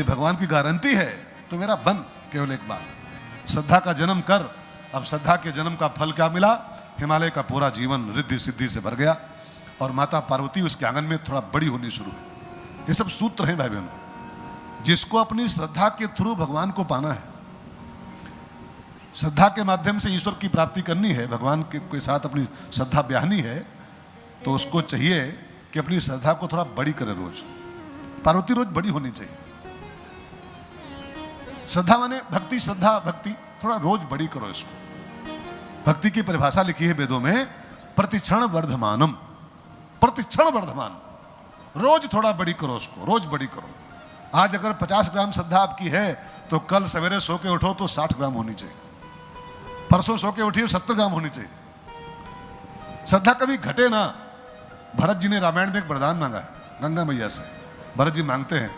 भगवान की गारंटी है तो मेरा बन केवल एक बार, श्रद्धा का जन्म कर। अब श्रद्धा के जन्म का फल क्या मिला? हिमालय का पूरा जीवन रिद्धि सिद्धि से भर गया और माता पार्वती उसके आंगन में थोड़ा बड़ी होनी शुरू हुई। ये सब सूत्र हैं भाई बहनों, जिसको अपनी श्रद्धा के थ्रू भगवान को पाना है, श्रद्धा के माध्यम से ईश्वर की प्राप्ति करनी है, भगवान के साथ अपनी श्रद्धा ब्याहनी है, तो उसको चाहिए कि अपनी श्रद्धा को थोड़ा बड़ी करे। रोज पार्वती रोज बड़ी होनी चाहिए। श्रद्धा माने भक्ति, श्रद्धा भक्ति, थोड़ा रोज बड़ी करो इसको। भक्ति की परिभाषा लिखी है वेदों में, प्रतिक्षण वर्धमानम, प्रतिक्षण वर्धमान। रोज थोड़ा बड़ी करो उसको, रोज बड़ी करो। आज अगर 50 ग्राम श्रद्धा आपकी है तो कल सवेरे सो के उठो तो 60 ग्राम होनी चाहिए, परसों सो के उठिए 70 ग्राम होनी चाहिए। श्रद्धा कभी घटे ना। भरत जी ने रामायण में एक वरदान मांगा है गंगा मैया से। भरत जी मांगते हैं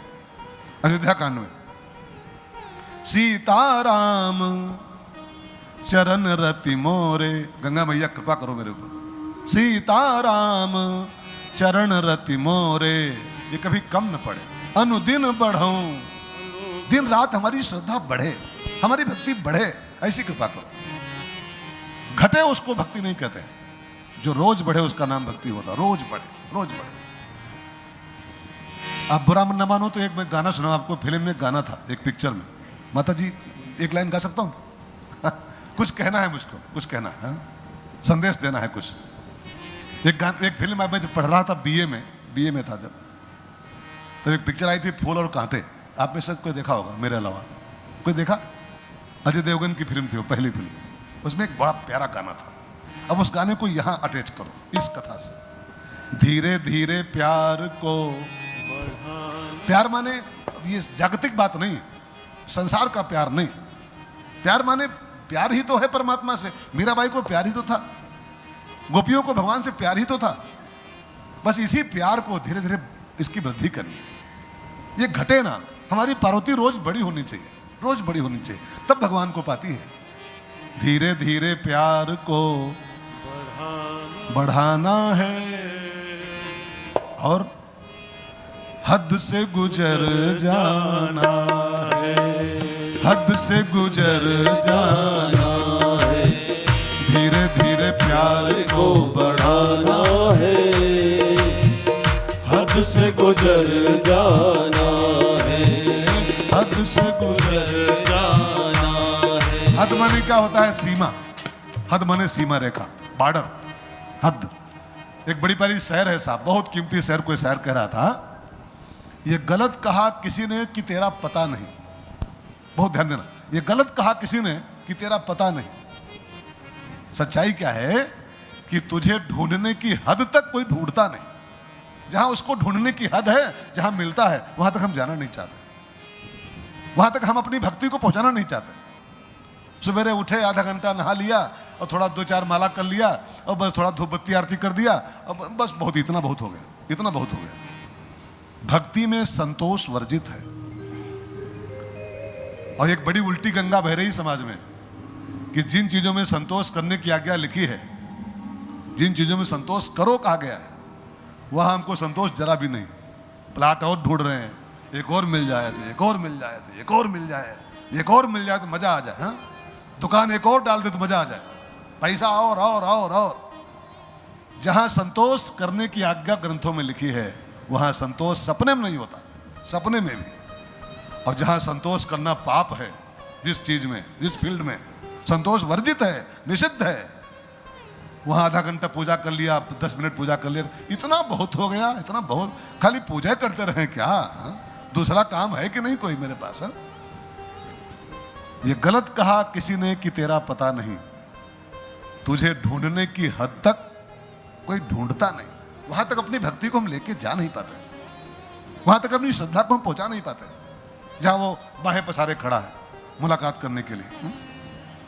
अयोध्या कांड में, सीताराम चरण रति मोरे, गंगा मैया कृपा करो मेरे ऊपर, सीताराम चरण रति मोरे, ये कभी कम न पड़े, अनुदिन बढ़ाऊं, दिन रात हमारी श्रद्धा बढ़े, हमारी भक्ति बढ़े, ऐसी कृपा करो। घटे उसको भक्ति नहीं कहते, जो रोज बढ़े उसका नाम भक्ति होता। रोज बढ़े, रोज बढ़े। आप बुरा मन न मानो तो एक मैं गाना सुना आपको, फिल्म में गाना था एक पिक्चर में। माता जी एक लाइन गा सकता हूं? कुछ कहना है मुझको, कुछ कहना है, संदेश देना है कुछ। एक फिल्म मैं जब पढ़ रहा था बीए में था जब, तब एक पिक्चर आई थी फूल और कांटे। आप में से कोई देखा होगा मेरे अलावा? कोई देखा? अजय देवगन की फिल्म थी वो, पहली फिल्म। उसमें एक बड़ा प्यारा गाना था। अब उस गाने को यहां अटैच करो इस कथा से। धीरे धीरे प्यार को, प्यार माने ये जागतिक बात नहीं, संसार का प्यार नहीं। प्यार माने प्यार ही तो है परमात्मा से। मीराबाई को प्यार ही तो था, गोपियों को भगवान से प्यार ही तो था। बस इसी प्यार को धीरे धीरे इसकी वृद्धि करनी, ये घटे ना। हमारी पार्वती रोज बड़ी होनी चाहिए, रोज बड़ी होनी चाहिए, तब भगवान को पाती है। धीरे धीरे प्यार को बढ़ाना है और हद से गुजर जाना है, हद से गुजर जाना है। धीरे धीरे प्यार को बढ़ाना है, हद से गुजर जाना है, हद से गुजर जाना है। हद माने क्या होता है? सीमा। हद माने सीमा रेखा, बॉर्डर, हद। एक बड़ी प्यारी शहर है साहब, बहुत कीमती शहर। कोई शहर कह रहा था, ये गलत कहा किसी ने कि तेरा पता नहीं। बहुत ध्यान देना, ये गलत कहा किसी ने कि तेरा पता नहीं। सच्चाई क्या है कि तुझे ढूंढने की हद तक कोई ढूंढता नहीं। जहां उसको ढूंढने की हद है, जहां मिलता है, वहां तक हम जाना नहीं चाहते, वहां तक हम अपनी भक्ति को पहुंचाना नहीं चाहते। सवेरे उठे, आधा घंटा नहा लिया और थोड़ा 2-4 माला कर लिया और बस थोड़ा धूप बत्ती आरती कर दिया और बस बहुत, इतना बहुत हो गया, इतना बहुत हो गया। भक्ति में संतोष वर्जित है। और एक बड़ी उल्टी गंगा बह रही समाज में कि जिन चीजों में संतोष करने की आज्ञा लिखी है, जिन चीजों में संतोष करो कहा गया है, वहां हमको संतोष जरा भी नहीं। प्लाट और ढूंढ रहे हैं, एक और मिल जाए तो, एक और मिल जाए तो, एक और मिल जाए, एक और मिल जाए तो मजा आ जाए। हाँ, दुकान एक और डाल दे तो मजा आ जाए, पैसा और। जहां संतोष करने की आज्ञा ग्रंथों में लिखी है, वहां संतोष सपने में नहीं होता, सपने में भी। और जहां संतोष करना पाप है, जिस चीज में, जिस फील्ड में संतोष वर्जित है, निषिद्ध है, वहां आधा घंटा पूजा कर लिया, 10 मिनट पूजा कर लिया, इतना बहुत हो गया, इतना बहुत। खाली पूजा करते रहे क्या? दूसरा काम है कि नहीं कोई मेरे पास? ये गलत कहा किसी ने कि तेरा पता नहीं। तुझे ढूंढने की हद तक कोई ढूंढता नहीं। वहां तक अपनी भक्ति को हम लेके जा नहीं पाते, वहां तक अपनी श्रद्धा को हम पहुंचा नहीं पाते, जहां वो बाहें पसारे खड़ा है मुलाकात करने के लिए।